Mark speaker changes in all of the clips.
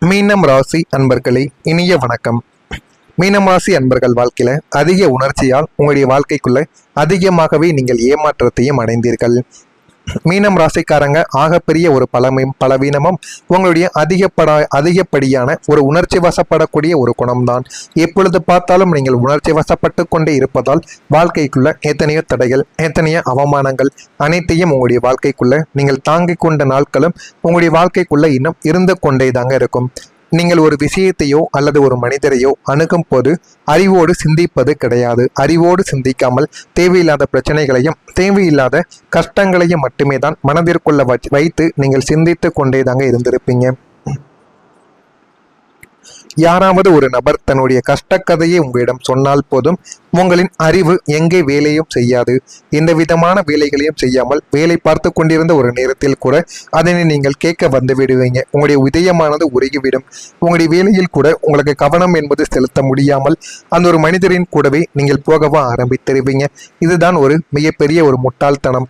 Speaker 1: மீனம் ராசி அன்பர்களே, இனிய வணக்கம். மீனம் ராசி அன்பர்கள் வாழ்க்கையில அதிக உணர்ச்சியால் உங்களுடைய வாழ்க்கைக்குள்ள அதிகமாகவே நீங்கள் ஏமாற்றத்தையும் அடைந்தீர்கள். மீனம் ராசிக்காரங்க ஆகப்பெரிய ஒரு பலவீனமும் உங்களுடைய அதிகப்படியான ஒரு உணர்ச்சி வசப்படக்கூடிய ஒரு குணம்தான். எப்பொழுது பார்த்தாலும் நீங்கள் உணர்ச்சி வசப்பட்டு கொண்டே இருப்பதால் வாழ்க்கைக்குள்ள எத்தனையோ தடைகள், எத்தனையோ அவமானங்கள் அனைத்தையும் உங்களுடைய வாழ்க்கைக்குள்ள நீங்கள் தாங்கிக் கொண்ட நாட்களும் உங்களுடைய வாழ்க்கைக்குள்ள இன்னும் இருந்து கொண்டே தாங்க இருக்கும். நீங்கள் ஒரு விஷயத்தையோ அல்லது ஒரு மனிதரையோ அணுகும் போது அறிவோடு சிந்திப்பது கிடையாது. அறிவோடு சிந்திக்காமல் தேவையில்லாத பிரச்சனைகளையும் தேவையில்லாத கஷ்டங்களையும் மட்டுமே தான் மனதிற்குள்ள வைத்து நீங்கள் சிந்தித்து கொண்டே தாங்க இருந்திருப்பீங்க. யாராவது ஒரு நபர் தன்னுடைய கஷ்டக்கதையை உங்களிடம் சொன்னால் போதும், உங்களின் அறிவு எங்கே வேலையும் செய்யாது. எந்த விதமான வேலைகளையும் செய்யாமல் வேலை பார்த்து கொண்டிருந்த ஒரு நேரத்தில் கூட அதனை நீங்கள் கேட்க வந்து விடுவீங்க. உங்களுடைய உதயமானது உருகிவிடும். உங்களுடைய வேலையில் கூட உங்களுக்கு கவனம் என்பது செலுத்த முடியாமல் அந்த ஒரு மனிதரின் கூடவே நீங்கள் போகவா ஆரம்பித்திருவீங்க. இதுதான் ஒரு மிகப்பெரிய ஒரு முட்டாள்தனம்.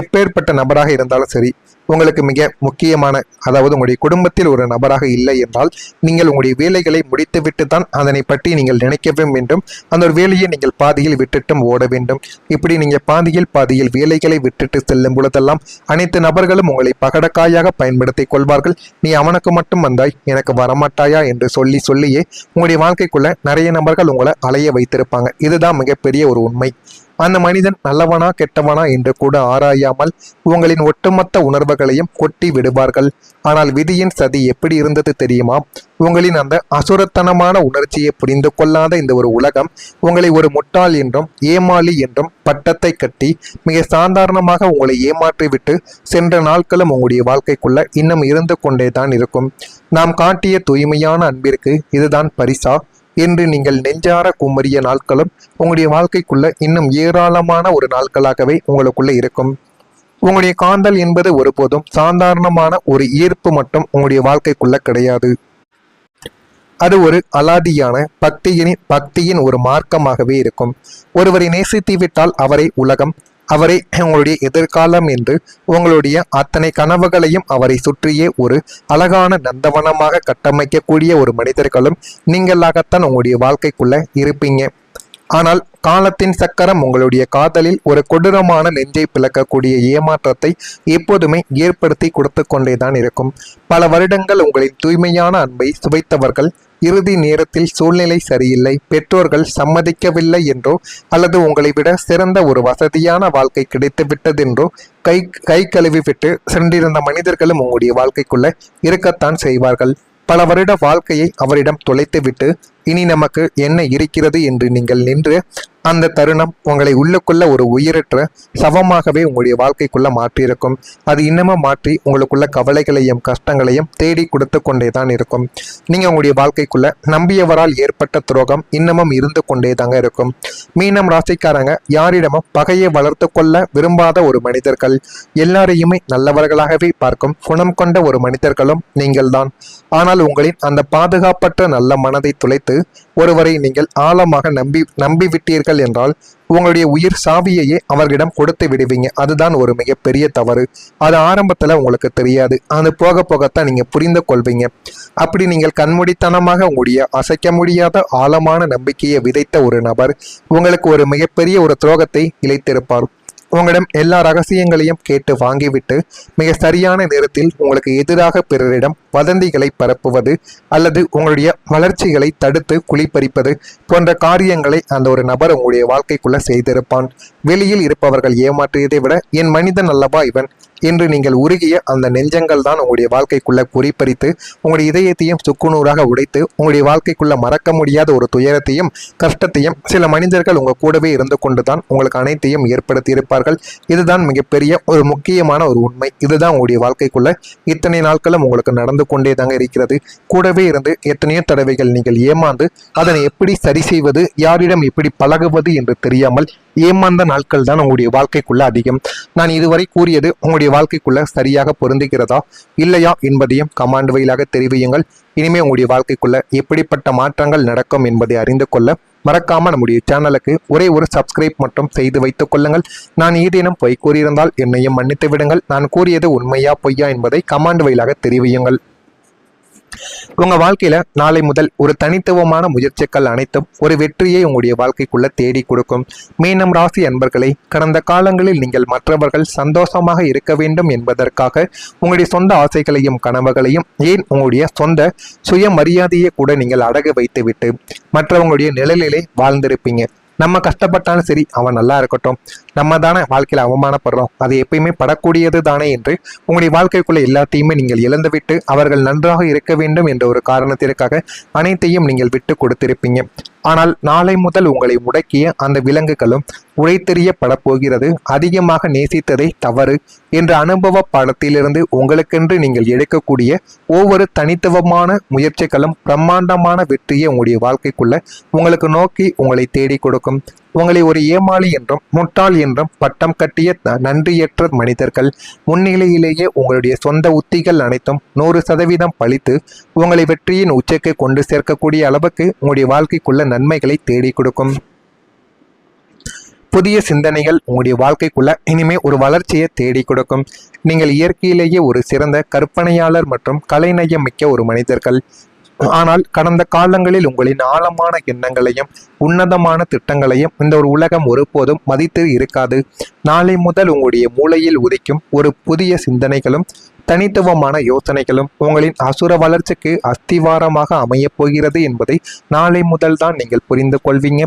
Speaker 1: எப்பேற்பட்ட நபராக இருந்தாலும் சரி, உங்களுக்கு மிக முக்கியமான, அதாவது உங்களுடைய குடும்பத்தில் ஒரு நபராக இல்லை என்றால் நீங்கள் உங்களுடைய வேலைகளை முடித்துவிட்டு தான் அதனை பற்றி நீங்கள் நினைக்கவே வேண்டும். அந்த ஒரு வேலையை நீங்கள் பாதியில் விட்டுட்டும் ஓட வேண்டும். இப்படி நீங்கள் பாதியில் வேலைகளை விட்டுட்டு செல்லும் பொழுதெல்லாம் அனைத்து நபர்களும் உங்களை பகடக்காயாக பயன்படுத்தி கொள்வார்கள். நீ அவனுக்கு மட்டும் வந்தாய், எனக்கு வரமாட்டாயா என்று சொல்லியே உங்களுடைய வாழ்க்கைக்குள்ள நிறைய நபர்கள் உங்களை அலைய வைத்திருப்பாங்க. இதுதான் மிகப்பெரிய ஒரு உண்மை. அந்த மனிதன் நல்லவனா கெட்டவனா என்று கூட ஆராயாமல் உங்களின் ஒட்டுமொத்த உணர்வுகளையும் கொட்டி விடுவார்கள். ஆனால் விதியின் சதி எப்படி இருந்தது தெரியுமா? உங்களின் அந்த அசுரத்தனமான உணர்ச்சியை புரிந்து கொள்ளாத இந்த ஒரு உலகம் உங்களை ஒரு முட்டாள் என்றும் ஏமாளி என்றும் பட்டத்தை கட்டி மிக சாதாரணமாக உங்களை ஏமாற்றிவிட்டு சென்ற நாட்களும் உங்களுடைய வாழ்க்கைக்குள்ள இன்னும் இருந்து கொண்டே தான் இருக்கும். நாம் காட்டிய தூய்மையான அன்பிற்கு இதுதான் பரிசா என்று நீங்கள் நெஞ்சார குமரிய நாட்களும் உங்களுடைய வாழ்க்கைக்குள்ள இன்னும் ஏராளமான ஒரு நாட்களாகவே உங்களுக்குள்ள இருக்கும். உங்களுடைய காதல் என்பது ஒருபோதும் சாதாரணமான ஒரு ஈர்ப்பு மட்டும் உங்களுடைய வாழ்க்கைக்குள்ள கிடையாது. அது ஒரு அலாதியான பக்தியின் ஒரு மார்க்கமாகவே இருக்கும். ஒருவரை நேசித்து விட்டால் அவரை உலகம், அவரை உங்களுடைய எதிர்காலம் என்று உங்களுடைய அத்தனை கனவுகளையும் அவரை சுற்றியே ஒரு அழகான நந்தவனமாக கட்டமைக்கக்கூடிய ஒரு மனிதர்களும் நீங்களாகத்தான் உங்களுடைய வாழ்க்கைக்குள்ள இருப்பீங்க. ஆனால் காலத்தின் சக்கரம் உங்களுடைய காதலில் ஒரு கொடூரமான நெஞ்சை பிளக்கக்கூடிய ஏமாற்றத்தை எப்போதுமே ஏற்படுத்தி கொடுத்து கொண்டேதான் இருக்கும். பல வருடங்கள் உங்களின் தூய்மையான அன்பை சுவைத்தவர்கள் இறுதி நேரத்தில் சூழ்நிலை சரியில்லை, பெற்றோர்கள் சம்மதிக்கவில்லை என்றோ அல்லது உங்களை விட சிறந்த ஒரு வசதியான வாழ்க்கை கிடைத்து விட்டதென்றோ கை கழுவி விட்டு சென்றிருந்த மனிதர்களும் உங்களுடைய வாழ்க்கைக்குள்ள இருக்கத்தான் செய்வார்கள். பல வருட வாழ்க்கையை அவரிடம் தொலைத்துவிட்டு இனி நமக்கு என்ன இருக்கிறது என்று நீங்கள் நின்று அந்த தருணம் உங்களை உள்ளுக்குள்ள ஒரு உயிரற்ற சவமாகவே உங்களுடைய வாழ்க்கைக்குள்ள மாற்றியிருக்கும். அது இன்னமும் மாற்றி உங்களுக்குள்ள கவலைகளையும் கஷ்டங்களையும் தேடி கொடுத்து கொண்டே தான் இருக்கும். நீங்க உங்களுடைய வாழ்க்கைக்குள்ள நம்பியவரால் ஏற்பட்ட துரோகம் இன்னமும் இருந்து கொண்டே தாங்க இருக்கும். மீனம் ராசிக்காரங்க யாரிடமும் பகையை வளர்த்து கொள்ள விரும்பாத ஒரு மனிதர்கள், எல்லாரையுமே நல்லவர்களாகவே பார்க்கும் குணம் கொண்ட ஒரு மனிதர்களும் நீங்கள் தான். ஆனால் உங்களின் அந்த பாதுகாப்பற்ற நல்ல மனதை துளைத்து ஒருவரை நீங்கள் ஆழமாக நம்பிவிட்டீர்கள் என்றால் உங்களுடைய உயிர் சாவியையே அவர்களிடம் கொடுத்து விடுவீங்க. அதுதான் ஒரு மிகப்பெரிய தவறு. அது ஆரம்பத்துல உங்களுக்கு தெரியாது, அது போக போகத்தான் நீங்க புரிந்து கொள்வீங்க. அப்படி நீங்கள் கண்மூடித்தனமாக உங்களுடைய அசைக்க முடியாத ஆழமான நம்பிக்கையை விதைத்த ஒரு நபர் உங்களுக்கு ஒரு மிகப்பெரிய ஒரு துரோகத்தை இழைத்திருப்பார். உங்களிடம் எல்லா ரகசியங்களையும் கேட்டு வாங்கிவிட்டு மிக சரியான நேரத்தில் உங்களுக்கு எதிராக பிறரிடம் வதந்திகளை பரப்புவது அல்லது உங்களுடைய வளர்ச்சிகளை தடுத்து குழிப்பறிப்பது போன்ற காரியங்களை அந்த ஒரு நபர் உங்களுடைய வாழ்க்கைக்குள்ள செய்திருப்பான். வெளியில் இருப்பவர்கள் ஏமாற்றியதை விட என் மனிதன் அல்லவா இவன் என்று நீங்கள் உருகிய அந்த நெஞ்சங்கள் தான் உங்களுடைய வாழ்க்கைக்குள்ள குறிப்பறித்து உங்களுடைய இதயத்தையும் சுக்குநூறாக உடைத்து உங்களுடைய வாழ்க்கைக்குள்ள மறக்க முடியாத ஒரு துயரத்தையும் கஷ்டத்தையும் சில மனிதர்கள் உங்க கூடவே இருந்து கொண்டுதான் உங்களுக்கு அனைத்தையும் ஏற்படுத்தி இருப்பார்கள். இதுதான் மிகப்பெரிய ஒரு முக்கியமான ஒரு உண்மை. இதுதான் உங்களுடைய வாழ்க்கைக்குள்ள இத்தனை நாட்களும் உங்களுக்கு நடந்து கொண்டே தாங்க இருக்கிறது. கூடவே இருந்து எத்தனையோ தடவைகள் நீங்கள் ஏமாந்து அதனை எப்படி சரி செய்வது, யாரிடம் எப்படி பழகுவது என்று தெரியாமல் ஏமாந்த நாட்கள் தான் உங்களுடைய வாழ்க்கைக்குள்ள அதிகம். நான் இதுவரை கூறியது உங்களுடைய வாழ்க்கைக்குள்ள சரியாக பொருந்துகிறதா இல்லையா என்பதையும் கமாண்ட் வழியாக தெரிவியுங்கள். இனிமே உங்களுடைய வாழ்க்கைக்குள்ள எப்படிப்பட்ட மாற்றங்கள் நடக்கும் என்பதை அறிந்து கொள்ள மறக்காம நம்முடைய சேனலுக்கு ஒரே ஒரு சப்ஸ்கிரைப் மட்டும் செய்து வைத்துக் கொள்ளுங்கள். நான் ஏதேனும் பொய் கூறியிருந்தால் என்னையும் மன்னித்து விடுங்கள். நான் கூறியது உண்மையா பொய்யா என்பதை கமாண்ட் வழியாக தெரிவியுங்கள். உங்க வாழ்க்கையில நாளை முதல் ஒரு தனித்துவமான முயற்சிகள் அனைத்தும் ஒரு வெற்றியை உங்களுடைய வாழ்க்கைக்குள்ள தேடி கொடுக்கும். மீனம் ராசி அன்பர்களை, கடந்த காலங்களில் நீங்கள் மற்றவர்கள் சந்தோஷமாக இருக்க வேண்டும் என்பதற்காக உங்களுடைய சொந்த ஆசைகளையும் கனவுகளையும், ஏன் உங்களுடைய சொந்த சுயமரியாதையை கூட நீங்கள் அடகு வைத்துவிட்டு மற்றவங்களுடைய நிழலிலே வாழ்ந்திருப்பீங்க. நம்ம கஷ்டப்பட்டாலும் சரி, அவன் நல்லா இருக்கட்டும், நம்ம தானே வாழ்க்கையில் அவமானப்படுறோம், அது எப்பயுமே படக்கூடியது தானே என்று உங்களுடைய வாழ்க்கைக்குள்ள எல்லாத்தையுமே நீங்கள் இழந்துவிட்டு அவர்கள் நன்றாக இருக்க வேண்டும் என்ற ஒரு காரணத்திற்காக அனைத்தையும் நீங்கள் விட்டு கொடுத்திருப்பீங்க. ஆனால் நாளை முதல் உங்களை முடக்கிய அந்த விலங்குகளும் உழைத்தெறியப்பட போகிறது. அதிகமாக நேசித்ததை தவறு என்ற அனுபவ பாடத்திலிருந்து உங்களுக்கென்று நீங்கள் எடுக்கக்கூடிய ஒவ்வொரு தனித்துவமான முயற்சிகளும் பிரம்மாண்டமான வெற்றியை உங்களுடைய வாழ்க்கைக்குள்ள உங்களுக்கு நோக்கி உங்களை தேடி கொடுக்கும். உங்களை ஒரு ஏமாளி என்றும் முட்டாள் என்றும் பட்டம் கட்டிய நன்றியற்ற மனிதர்கள் முன்னிலையிலேயே உங்களுடைய சொந்த உத்திகள் அனைத்தும் 100% பழித்து உங்களை வெற்றியின் உச்சைக்கு கொண்டு சேர்க்கக்கூடிய அளவுக்கு உங்களுடைய வாழ்க்கைக்குள்ள நன்மைகளை தேடி கொடுக்கும். புதிய சிந்தனைகள் உங்களுடைய வாழ்க்கைக்குள்ள இனிமே ஒரு வளர்ச்சியை தேடி கொடுக்கும். நீங்கள் இயற்கையிலேயே ஒரு சிறந்த கற்பனையாளர் மற்றும் கலைநயம் மிக்க ஒரு மனிதர்கள். ஆனால் கடந்த காலங்களில் உங்களின் ஆழமான எண்ணங்களையும் உன்னதமான திட்டங்களையும் இந்த ஒரு உலகம் ஒருபோதும் மதித்து இருக்காது. நாளை முதல் உங்களுடைய மூளையில் உதிக்கும் ஒரு புதிய சிந்தனைகளும் தனித்துவமான யோசனைகளும் உங்களின் அசுர வளர்ச்சிக்கு அஸ்திவாரமாக அமையப் போகிறது என்பதை நாளை முதல் தான் நீங்கள் புரிந்து கொள்வீங்க.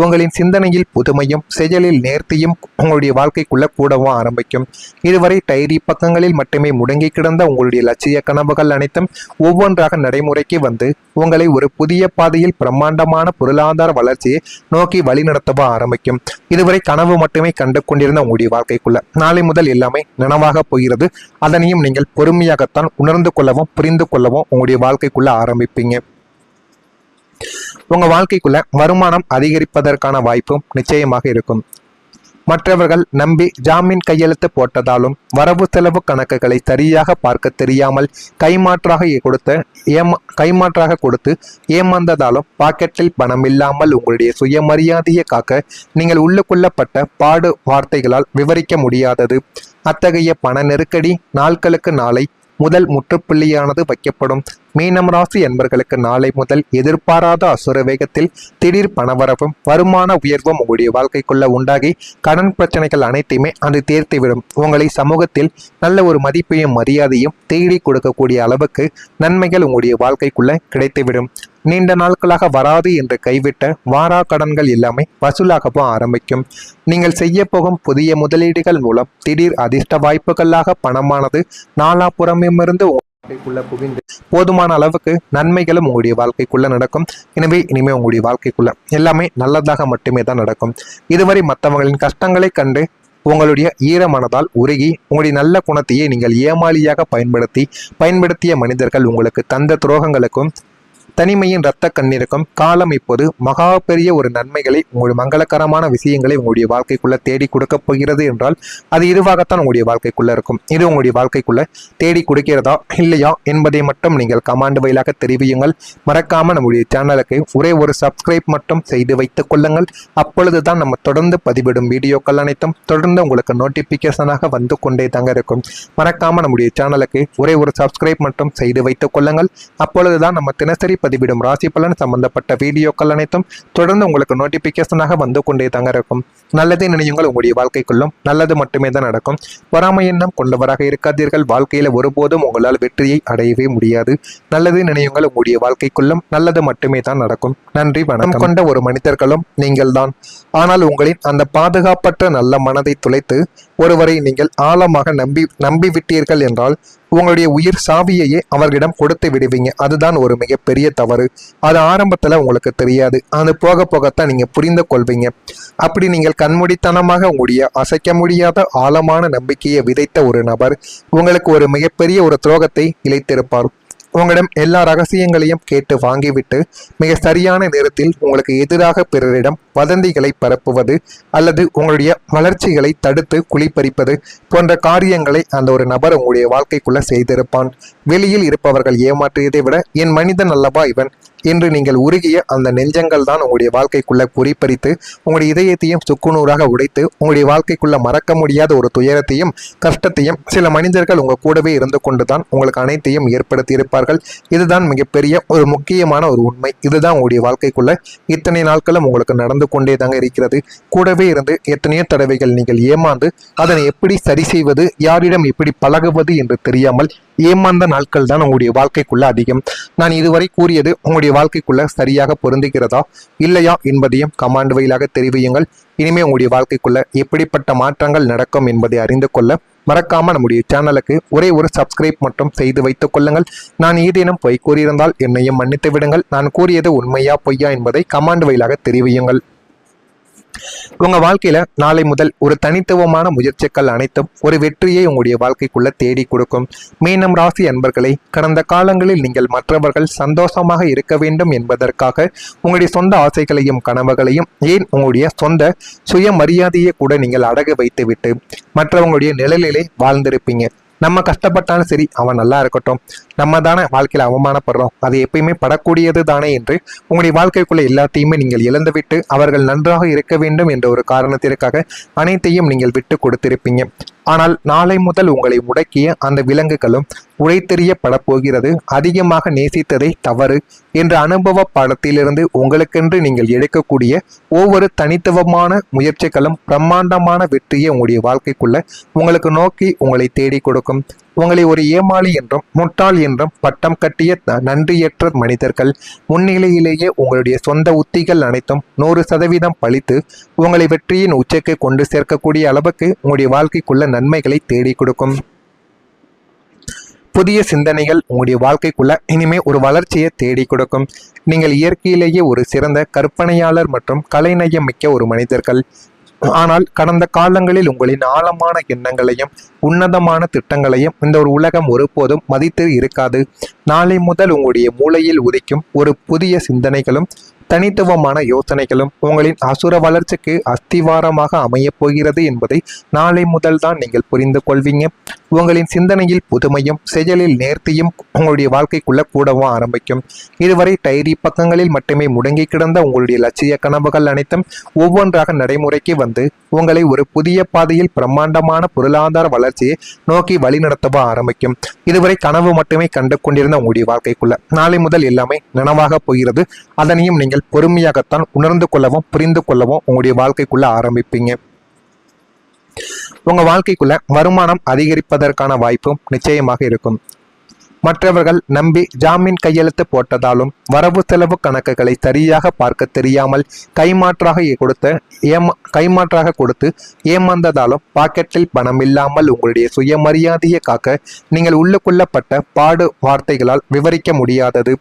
Speaker 1: உங்களின் சிந்தனையில் புதுமையும் செயலில் நேர்த்தியும் உங்களுடைய வாழ்க்கைக்குள்ள கூடவும் ஆரம்பிக்கும். இதுவரை டைரி பக்கங்களில் மட்டுமே முடங்கி கிடந்த உங்களுடைய லட்சிய கனவுகள் அனைத்தும் ஒவ்வொன்றாக நடைமுறைக்கு வந்து உங்களை ஒரு புதிய பாதையில் பிரம்மாண்டமான பொருளாதார வளர்ச்சியை நோக்கி வழிநடத்தவும் ஆரம்பிக்கும். இதுவரை கனவு மட்டுமே கண்டு கொண்டிருந்த உங்களுடைய வாழ்க்கைக்குள்ள நாளை முதல் எல்லாமே நனவாக போகிறது. அதனையும் நீங்கள் பொறுமையாகத்தான் உணர்ந்து கொள்ளவும் புரிந்து கொள்ளவும் உங்களுடைய வாழ்க்கைக்குள்ள ஆரம்பிப்பீங்க. உங்க வாழ்க்கைக்குள்ள வருமானம் அதிகரிப்பதற்கான வாய்ப்பும் நிச்சயமாக இருக்கும். மற்றவர்கள் நம்பி ஜாமீன் கையெழுத்து போட்டதாலும் வரவு செலவு கணக்குகளை சரியாக பார்க்க தெரியாமல் கைமாற்றாக கொடுத்து ஏமாந்ததாலும் பாக்கெட்டில் பணம் இல்லாமல் உங்களுடைய சுயமரியாதையை காக்க நீங்கள் உள்ளுக்குள்ளப்பட்ட பாடு வார்த்தைகளால் விவரிக்க முடியாதது. அத்தகைய பண நெருக்கடி நாட்களுக்கு நாளை முதல் முற்றுப்புள்ளியானது வைக்கப்படும். மீனம் ராசி என்பர்களுக்கு நாளை முதல் எதிர்பாராத அசுர வேகத்தில் திடீர் பணவரவும் வருமான உயர்வும் உங்களுடைய வாழ்க்கைக்குள்ள உண்டாகி கடன் பிரச்சனைகள் அனைத்தையுமே அது தீர்த்துவிடும். உங்களை சமூகத்தில் நல்ல ஒரு மதிப்பையும் மரியாதையும் தேடி கொடுக்கக்கூடிய அளவுக்கு நன்மைகள் உங்களுடைய வாழ்க்கைக்குள்ள கிடைத்துவிடும். நீண்ட நாட்களாக வராது என்று கைவிட்ட வாரா கடன்கள் எல்லாமே வசூலாகவும் ஆரம்பிக்கும். நீங்கள் செய்ய போகும் புதிய முதலீடுகள் மூலம் திடீர் அதிர்ஷ்ட வாய்ப்புகளாக பணமானது நாலாபுறமிருந்து வாழ்க்கைக்குள்ள புகிந்து போதுமான அளவுக்கு நன்மைகளும் உங்களுடைய வாழ்க்கைக்குள்ள நடக்கும். எனவே இனிமே உங்களுடைய வாழ்க்கைக்குள்ள எல்லாமே நல்லதாக மட்டுமே தான் நடக்கும். இதுவரை மற்றவங்களின் கஷ்டங்களை கண்டு உங்களுடைய ஈர மனதால் உருகி உங்களுடைய நல்ல குணத்தையே நீங்கள் ஏமாளியாக பயன்படுத்திய மனிதர்கள் உங்களுக்கு தந்த துரோகங்களுக்கும் தனிமையின் இரத்த கண்ணீருக்கும் காலம் இப்போது மகா பெரிய ஒரு நன்மைகளை உங்களுடைய மங்களகரமான விஷயங்களை உங்களுடைய வாழ்க்கைக்குள்ள தேடி கொடுக்க போகிறது என்றால் அது இதுவாகத்தான் உங்களுடைய வாழ்க்கைக்குள்ள இருக்கும். இது உங்களுடைய வாழ்க்கைக்குள்ள தேடி கொடுக்கிறதா இல்லையா என்பதை மட்டும் நீங்கள் கமாண்ட் வழியாக தெரிவியுங்கள். மறக்காம நம்முடைய சேனலுக்கு ஒரே ஒரு சப்ஸ்கிரைப் மட்டும் செய்து வைத்துக் கொள்ளுங்கள். அப்பொழுதுதான் நம்ம தொடர்ந்து பதிவிடும் வீடியோக்கள் அனைத்தும் தொடர்ந்து உங்களுக்கு நோட்டிபிகேஷனாக வந்து கொண்டே தாங்க இருக்கும். மறக்காம நம்முடைய சேனலுக்கு ஒரே ஒரு சப்ஸ்கிரைப் மட்டும் செய்து வைத்துக் கொள்ளுங்கள். அப்பொழுதுதான் நம்ம தினசரி பதிவிடும் ராசி பலன் சம்பந்தப்பட்ட வீடியோக்கள் அனைத்தும் தொடர்ந்து உங்களுக்கு நோட்டிபிகேஷனாக வந்து கொண்டே தாங்க இருக்கும். நல்லதே நினையுங்கள், உங்களுடைய வாழ்க்கைக்குள்ளும் நல்லது மட்டுமே தான் நடக்கும். பொறாமை எண்ணம் கொண்டவராக இருக்காதீர்கள். வாழ்க்கையில ஒருபோதும் உங்களால் வெற்றியை அடையவே முடியாது. நல்லதே நினையுங்கள், உங்களுடைய வாழ்க்கைக்குள்ளும் நல்லது மட்டுமே தான் நடக்கும். நன்றி, வணக்கம். கொண்ட ஒரு மனிதர்களும் நீங்கள் தான். ஆனால் உங்களின் அந்த பாதுகாப்பற்ற நல்ல மனதை துளைத்து ஒருவரை நீங்கள் ஆழமாக நம்பி விட்டீர்கள் என்றால் உங்களுடைய உயிர் சாவியையே அவர்களிடம் கொடுத்து விடுவீங்க. அதுதான் ஒரு மிகப்பெரிய தவறு. அது ஆரம்பத்துல உங்களுக்கு தெரியாது, அது போக போகத்தான் நீங்க புரிந்து கொள்வீங்க. அப்படி நீங்கள் கண்மூடித்தனமாக உங்களுடைய அசைக்க முடியாத ஆழமான நம்பிக்கையை விதைத்த ஒரு நபர் உங்களுக்கு ஒரு மிகப்பெரிய ஒரு துரோகத்தை இழைத்திருப்பார். உங்களிடம் எல்லா ரகசியங்களையும் கேட்டு வாங்கிவிட்டு மிக சரியான நேரத்தில் உங்களுக்கு எதிராக பிறரிடம் வதந்திகளை பரப்புவது அல்லது உங்களுடைய வளர்ச்சிகளை தடுத்து குழிப்பறிப்பது போன்ற காரியங்களை அந்த ஒரு நபர் உங்களுடைய வாழ்க்கைக்குள்ள செய்திருப்பான். வெளியில் இருப்பவர்கள் ஏமாற்றியதை விட என் மனிதன் அல்லவா இவன், என்று நீங்கள் உருகிய அந்த நெஞ்சங்கள் தான் உங்களுடைய வாழ்க்கைக்குள்ள குறிப்பறித்து உங்களுடைய இதயத்தையும் சுக்குநூறாக உடைத்து உங்களுடைய வாழ்க்கைக்குள்ள மறக்க முடியாத ஒரு துயரத்தையும் கஷ்டத்தையும் சில மனிதர்கள் உங்க கூடவே இருந்து கொண்டுதான் உங்களுக்கு அனைத்தையும் ஏற்படுத்தி இருப்பார்கள். இதுதான் மிகப்பெரிய ஒரு முக்கியமான ஒரு உண்மை. இதுதான் உங்களுடைய வாழ்க்கைக்குள்ள இத்தனை நாட்களும் உங்களுக்கு நடந்து கொண்டே தாங்க இருக்கிறது. கூடவே இருந்து எத்தனையோ தடவைகள் நீங்கள் ஏமாந்து அதனை எப்படி சரி செய்வது, யாரிடம் எப்படி பழகுவது என்று தெரியாமல் ஏமாந்த நாட்கள் தான் உங்களுடைய வாழ்க்கைக்குள்ள அதிகம். நான் இதுவரை கூறியது உங்களுடைய வாழ்க்கைக்குள்ள சரியாக பொருந்துகிறதா இல்லையா என்பதையும் கமாண்ட் வழியாக தெரிவியுங்கள். இனிமே உங்களுடைய வாழ்க்கைக்குள்ள எப்படிப்பட்ட மாற்றங்கள் நடக்கும் என்பதை அறிந்து கொள்ள மறக்காம நம்முடைய சேனலுக்கு ஒரே ஒரு சப்ஸ்கிரைப் மட்டும் செய்து வைத்துக் கொள்ளுங்கள். நான் ஏதேனும் பொய் கூறியிருந்தால் என்னையும் மன்னித்து விடுங்கள். நான் கூறியது உண்மையா பொய்யா என்பதை கமாண்ட் வழியாக தெரிவியுங்கள். உங்க வாழ்க்கையில நாளை முதல் ஒரு தனித்துவமான முயற்சிகள் அனைத்தும் ஒரு வெற்றியை உங்களுடைய வாழ்க்கைக்குள்ள தேடி கொடுக்கும். மீனம் ராசி அன்பர்களை, கடந்த காலங்களில் நீங்கள் மற்றவர்கள் சந்தோஷமாக இருக்க வேண்டும் என்பதற்காக உங்களுடைய சொந்த ஆசைகளையும் கனவுகளையும், ஏன் உங்களுடைய சொந்த சுயமரியாதையை கூட நீங்கள் அடகு வைத்துவிட்டு மற்றவங்களுடைய நிழலிலே வாழ்ந்திருப்பீங்க. நம்ம கஷ்டப்பட்டாலும் சரி, அவன் நல்லா இருக்கட்டும், நம்ம தானே வாழ்க்கையில் அவமானப்படுறோம், அது எப்பயுமே படக்கூடியது தானே என்று உங்களுடைய வாழ்க்கைக்குள்ள எல்லாத்தையுமே நீங்கள் இழந்துவிட்டு அவர்கள் நன்றாக இருக்க வேண்டும் என்ற ஒரு காரணத்திற்காக அனைத்தையும் நீங்கள் விட்டு கொடுத்திருப்பீங்க. ஆனால் நாளை முதல் உங்களை முடக்கிய அந்த விலங்குகளும் உழைத்தெறியப்பட போகிறது. அதிகமாக நேசித்ததை தவறு என்ற அனுபவ பாடத்திலிருந்து உங்களுக்கென்று நீங்கள் எடுக்கக்கூடிய ஒவ்வொரு தனித்துவமான முயற்சிகளும் பிரம்மாண்டமான வெற்றியை உங்களுடைய வாழ்க்கைக்குள்ள உங்களுக்கு நோக்கி உங்களை தேடி கொடுக்கும். உங்களை ஒரு ஏமாளி என்றும் முட்டாள் என்றும் பட்டம் கட்டிய நன்றியற்ற மனிதர்கள் முன்னிலையிலேயே உங்களுடைய சொந்த உத்திகள் அனைத்தும் 100% பழித்து உங்களை வெற்றியின் உச்சைக்கு கொண்டு சேர்க்கக்கூடிய அளவுக்கு உங்களுடைய வாழ்க்கைக்குள்ள நன்மைகளை தேடி கொடுக்கும். புதிய சிந்தனைகள் உங்களுடைய வாழ்க்கைக்குள்ள இனிமே ஒரு வளர்ச்சியை தேடி கொடுக்கும். நீங்கள் இயற்கையிலேயே ஒரு சிறந்த கற்பனையாளர் மற்றும் கலைநயம் மிக்க ஒரு மனிதர்கள். ஆனால் கடந்த காலங்களில் உங்களின் ஆழமான எண்ணங்களையும் உன்னதமான திட்டங்களையும் இந்த ஒரு உலகம் ஒருபோதும் மதித்து இருக்காது. நாளை முதல் உங்களுடைய மூளையில் உதிக்கும் ஒரு புதிய சிந்தனைகளும் தனித்துவமான யோசனைகளும் உங்களின் அசுர வளர்ச்சிக்கு அஸ்திவாரமாக அமையப் போகிறது என்பதை நாளை முதல் தான் நீங்கள் புரிந்து கொள்வீங்க. உங்களின் சிந்தனையில் புதுமையும் செயலில் நேர்த்தியும் உங்களுடைய வாழ்க்கைக்குள்ள கூடவும் ஆரம்பிக்கும். இதுவரை டைரி பக்கங்களில் மட்டுமே முடங்கி கிடந்த உங்களுடைய லட்சிய கனவுகள் அனைத்தும் ஒவ்வொன்றாக நடைமுறைக்கு வந்து உங்களை ஒரு புதிய பாதையில் பிரம்மாண்டமான பொருளாதார வளர்ச்சியை நோக்கி வழிநடத்தவ ஆரம்பிக்கும். இதுவரை கனவு மட்டுமே கண்டு கொண்டிருந்த உங்களுடைய வாழ்க்கைக்குள்ள நாளை முதல் எல்லாமே நனவாக போகிறது. அதனையும் நீங்கள் பொறுமையாகத்தான் உணர்ந்து கொள்ளவும் புரிந்து கொள்ளவும் உங்களுடைய வாழ்க்கைக்குள்ள ஆரம்பிப்பீங்க. உங்க வாழ்க்கைக்குள்ள வருமானம் அதிகரிப்பதற்கான வாய்ப்பும் நிச்சயமாக இருக்கும். மற்றவர்கள் நம்பி ஜாமீன் கையெழுத்து போட்டதாலும் வரவு செலவு கணக்குகளை சரியாக பார்க்க தெரியாமல் கைமாற்றாக கொடுத்து ஏமாந்ததாலும் பாக்கெட்டில் பணம் இல்லாமல் உங்களுடைய சுயமரியாதையை காக்க நீங்கள் உள்ளுக்குள்ளப்பட்ட பாடு வார்த்தைகளால் விவரிக்க முடியாதது.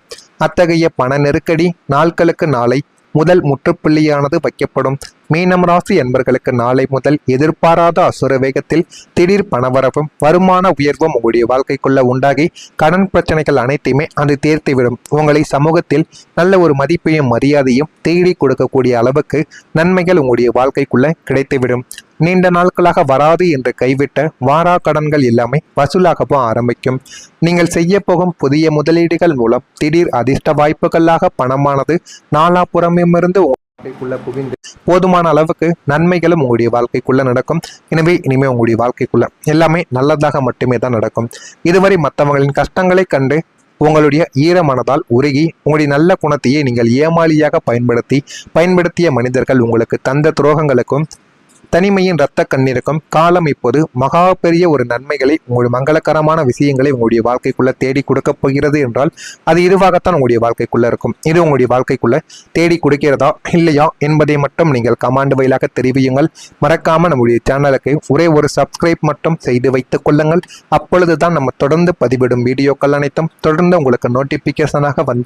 Speaker 1: அத்தகைய பண நெருக்கடி நாட்களுக்கு நாளை முதல் முற்றுப்புள்ளியானது வைக்கப்படும். மீனம் ராசி என்பர்களுக்கு நாளை முதல் எதிர்பாராத அசுர வேகத்தில் திடீர் பணவரவும் வருமான உயர்வும் உங்களுடைய வாழ்க்கைக்குள்ள உண்டாகி கடன் பிரச்சனைகள் அனைத்தையுமே அது தீர்த்துவிடும். உங்களை சமூகத்தில் நல்ல ஒரு மதிப்பையும் மரியாதையும் தேடி கொடுக்கக்கூடிய அளவுக்கு நன்மைகள் உங்களுடைய வாழ்க்கைக்குள்ள கிடைத்துவிடும். நீண்ட நாட்களாக வராது என்று கைவிட்ட வாரா கடன்கள் எல்லாமே வசூலாகவும் ஆரம்பிக்கும். நீங்கள் செய்ய போகும் புதிய முதலீடுகள் மூலம் திடீர் அதிர்ஷ்ட வாய்ப்புகளாக பணமானது நாலாபுறமிருந்து வாழ்க்கைக்குள்ள புகிந்து போதுமான அளவுக்கு நன்மைகளும் உங்களுடைய வாழ்க்கைக்குள்ள நடக்கும். எனவே இனிமே உங்களுடைய வாழ்க்கைக்குள்ள எல்லாமே நல்லதாக மட்டுமே தான் நடக்கும். இதுவரை மற்றவங்களின் கஷ்டங்களை கண்டு உங்களுடைய ஈரமனதால் உருகி உங்களுடைய நல்ல குணத்தையே நீங்கள் ஏமாளியாக பயன்படுத்திய மனிதர்கள் உங்களுக்கு தந்த துரோகங்களுக்கும் தனிமையின் இரத்த கண்ணீருக்கும் காலம் இப்போது மகா பெரிய ஒரு நன்மைகளை உங்களுடைய மங்களகரமான விஷயங்களை உங்களுடைய வாழ்க்கைக்குள்ள தேடி கொடுக்க போகிறது என்றால் அது இதுவாகத்தான் உங்களுடைய வாழ்க்கைக்குள்ள இருக்கும். இது உங்களுடைய வாழ்க்கைக்குள்ள தேடி கொடுக்கிறதா இல்லையா என்பதை மட்டும் நீங்கள் கமாண்ட் வழியாக தெரிவியுங்கள். மறக்காம நம்முடைய சேனலுக்கு ஒரே ஒரு சப்ஸ்கிரைப் மட்டும் செய்து வைத்துக் கொள்ளுங்கள். அப்பொழுதுதான் நம்ம தொடர்ந்து பதிவிடும் வீடியோக்கள் அனைத்தும் தொடர்ந்து உங்களுக்கு நோட்டிபிகேஷனாக வந்து